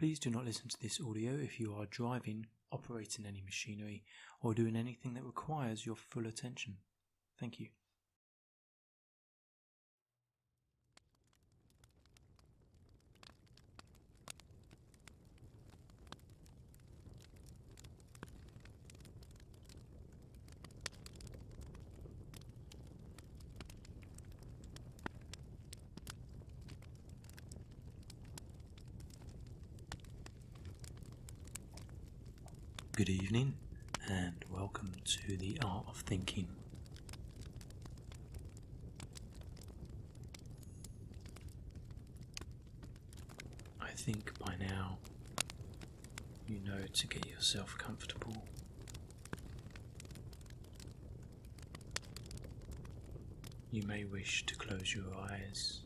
Please do not listen to this audio if you are driving, operating any machinery, or doing anything that requires your full attention. Thank you. Good evening and welcome to the Art of Thinking. I think by now you know to get yourself comfortable. You may wish to close your eyes,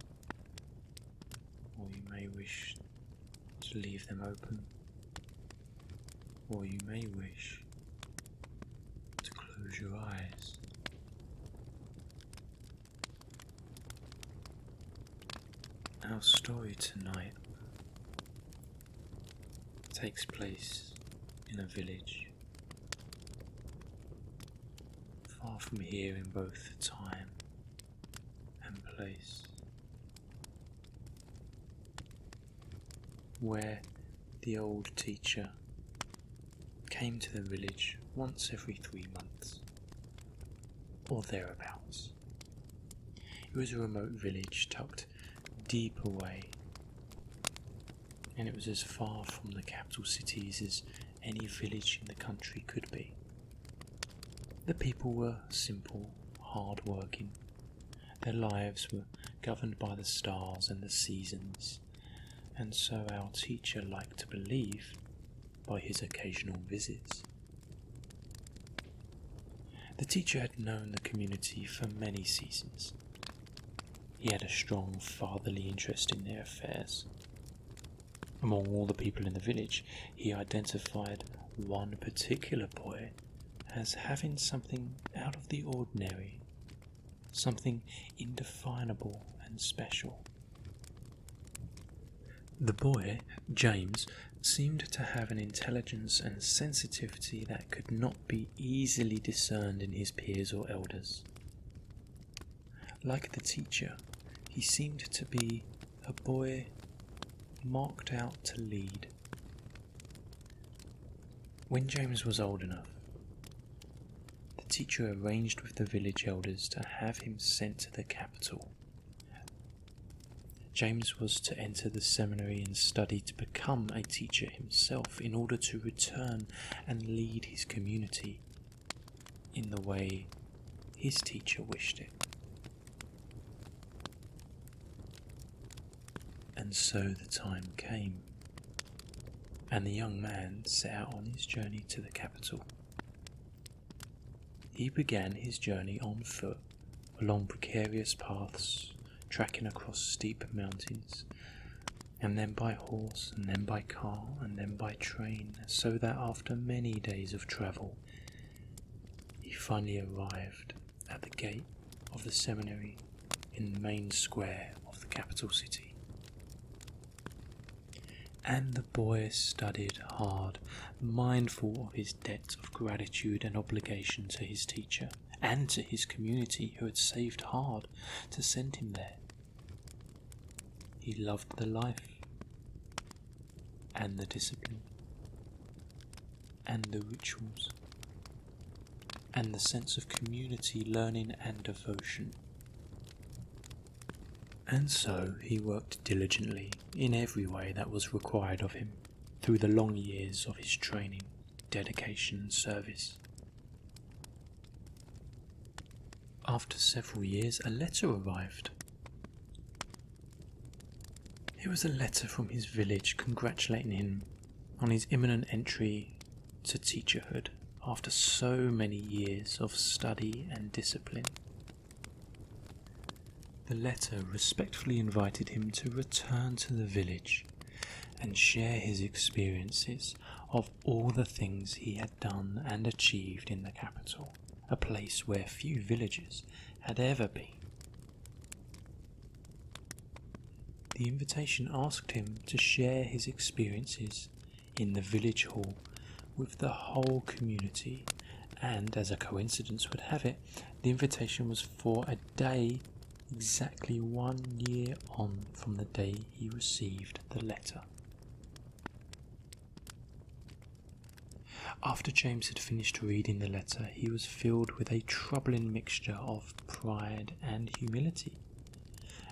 or you may wish to leave them open, or you may wish to close your eyes. Our story tonight takes place in a village, far from here in both time and place, where the old teacher came to the village once every 3 months, or thereabouts. It was a remote village tucked deep away, and it was as far from the capital cities as any village in the country could be. The people were simple, hard-working. Their lives were governed by the stars and the seasons, and so our teacher liked to believe by his occasional visits. The teacher had known the community for many seasons. He had a strong fatherly interest in their affairs. Among all the people in the village, he identified one particular boy as having something out of the ordinary, something indefinable and special. The boy, James, seemed to have an intelligence and sensitivity that could not be easily discerned in his peers or elders. Like the teacher, he seemed to be a boy marked out to lead. When James was old enough, the teacher arranged with the village elders to have him sent to the capital. James was to enter the seminary and study to become a teacher himself in order to return and lead his community in the way his teacher wished it. And so the time came, and the young man set out on his journey to the capital. He began his journey on foot, along precarious paths, trekking across steep mountains, and then by horse, and then by car, and then by train, so that after many days of travel, he finally arrived at the gate of the seminary in the main square of the capital city. And the boy studied hard, mindful of his debt of gratitude and obligation to his teacher and to his community who had saved hard to send him there. He loved the life and the discipline and the rituals and the sense of community, learning and devotion. And so he worked diligently in every way that was required of him through the long years of his training, dedication and service. After several years, a letter arrived. It was a letter from his village congratulating him on his imminent entry to teacherhood after so many years of study and discipline. The letter respectfully invited him to return to the village and share his experiences of all the things he had done and achieved in the capital, a place where few villagers had ever been. The invitation asked him to share his experiences in the village hall with the whole community, and as a coincidence would have it, the invitation was for a day exactly 1 year on from the day he received the letter. After James had finished reading the letter, he was filled with a troubling mixture of pride and humility,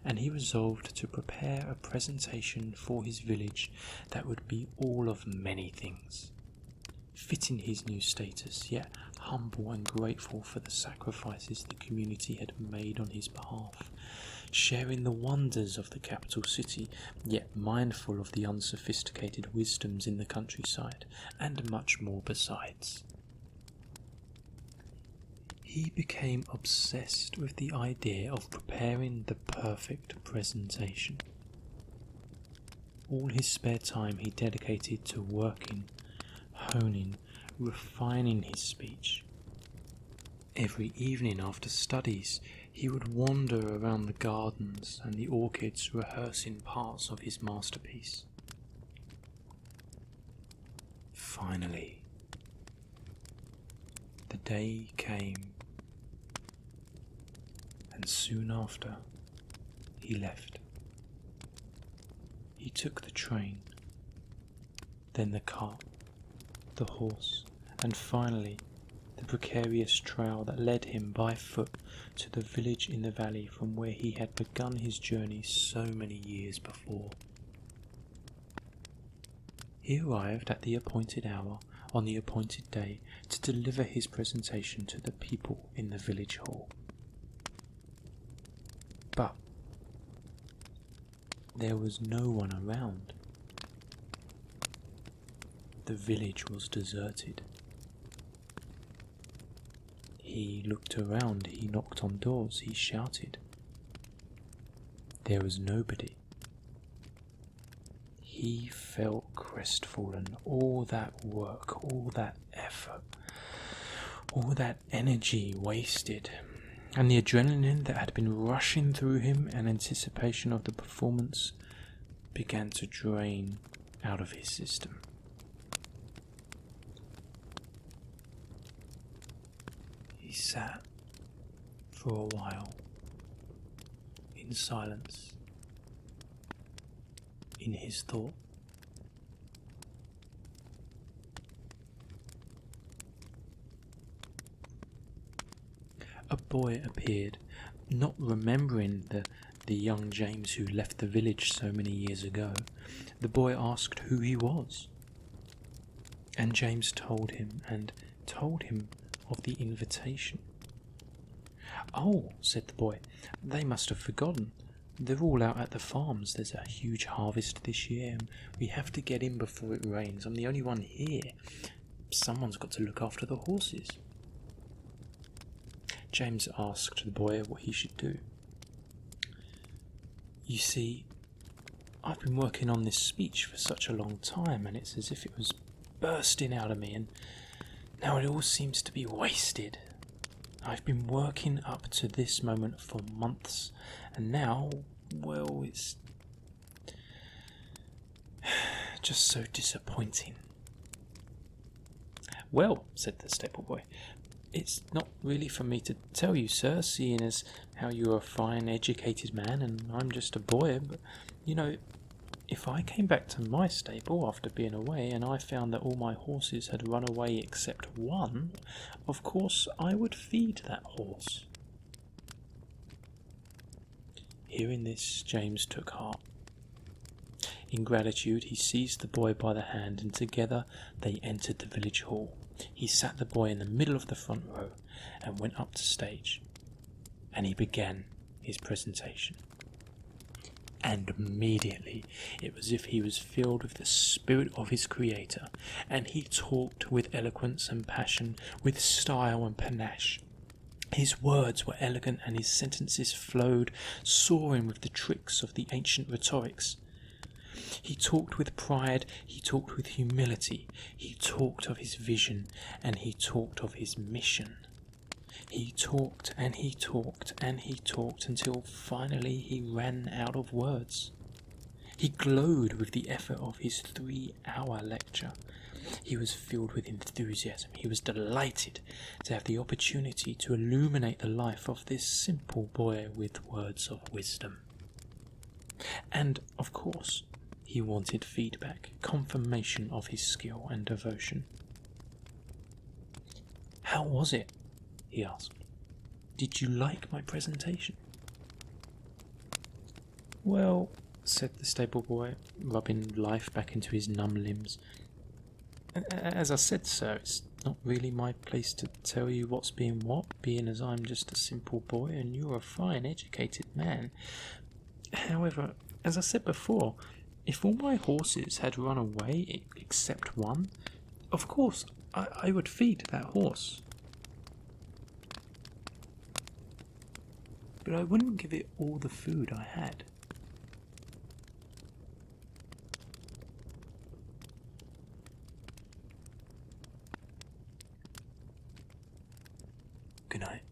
and he resolved to prepare a presentation for his village that would be all of many things, fitting his new status, yet humble and grateful for the sacrifices the community had made on his behalf, sharing the wonders of the capital city, yet mindful of the unsophisticated wisdoms in the countryside, and much more besides. He became obsessed with the idea of preparing the perfect presentation. All his spare time he dedicated to working, honing, refining his speech. Every evening after studies, he would wander around the gardens and the orchards rehearsing parts of his masterpiece. Finally, the day came, and soon after, he left. He took the train, then the cart, the horse, and finally the precarious trail that led him by foot to the village in the valley from where he had begun his journey so many years before. He arrived at the appointed hour on the appointed day to deliver his presentation to the people in the village hall. But there was no one around. The village was deserted. He looked around, he knocked on doors, he shouted. There was nobody. He felt crestfallen. All that work, all that effort, all that energy wasted, and the adrenaline that had been rushing through him in anticipation of the performance began to drain out of his system. He sat for a while in silence, in his thought. A boy appeared, not remembering the young James who left the village so many years ago. The boy asked who he was, and James told him of the invitation. "Oh," said the boy, "they must have forgotten. They're all out at the farms. There's a huge harvest this year, and we have to get in before it rains. I'm the only one here. Someone's got to look after the horses." James asked the boy what he should do. "You see, I've been working on this speech for such a long time, and it's as if it was bursting out of me, and now it all seems to be wasted. I've been working up to this moment for months, and now, well, it's just so disappointing." "Well," said the stable boy, "it's not really for me to tell you, sir, seeing as how you're a fine, educated man, and I'm just a boy, but, you know, if I came back to my stable after being away and I found that all my horses had run away except one, of course I would feed that horse." Hearing this, James took heart. In gratitude, he seized the boy by the hand, and together they entered the village hall. He sat the boy in the middle of the front row and went up to stage, and he began his presentation. And immediately it was as if he was filled with the spirit of his creator, and he talked with eloquence and passion, with style and panache. His words were elegant and his sentences flowed, soaring with the tricks of the ancient rhetorics. He talked with pride, he talked with humility, he talked of his vision, and he talked of his mission. He talked and he talked and he talked until finally he ran out of words. He glowed with the effort of his 3-hour lecture. He was filled with enthusiasm. He was delighted to have the opportunity to illuminate the life of this simple boy with words of wisdom. And, of course, he wanted feedback, confirmation of his skill and devotion. "How was it?" he asked. "Did you like my presentation?" "Well," said the stable boy, rubbing life back into his numb limbs, "as I said, sir, it's not really my place to tell you what's being what, being as I'm just a simple boy and you're a fine educated man. However, as I said before, if all my horses had run away except one, of course I would feed that horse. But I wouldn't give it all the food I had." Good night.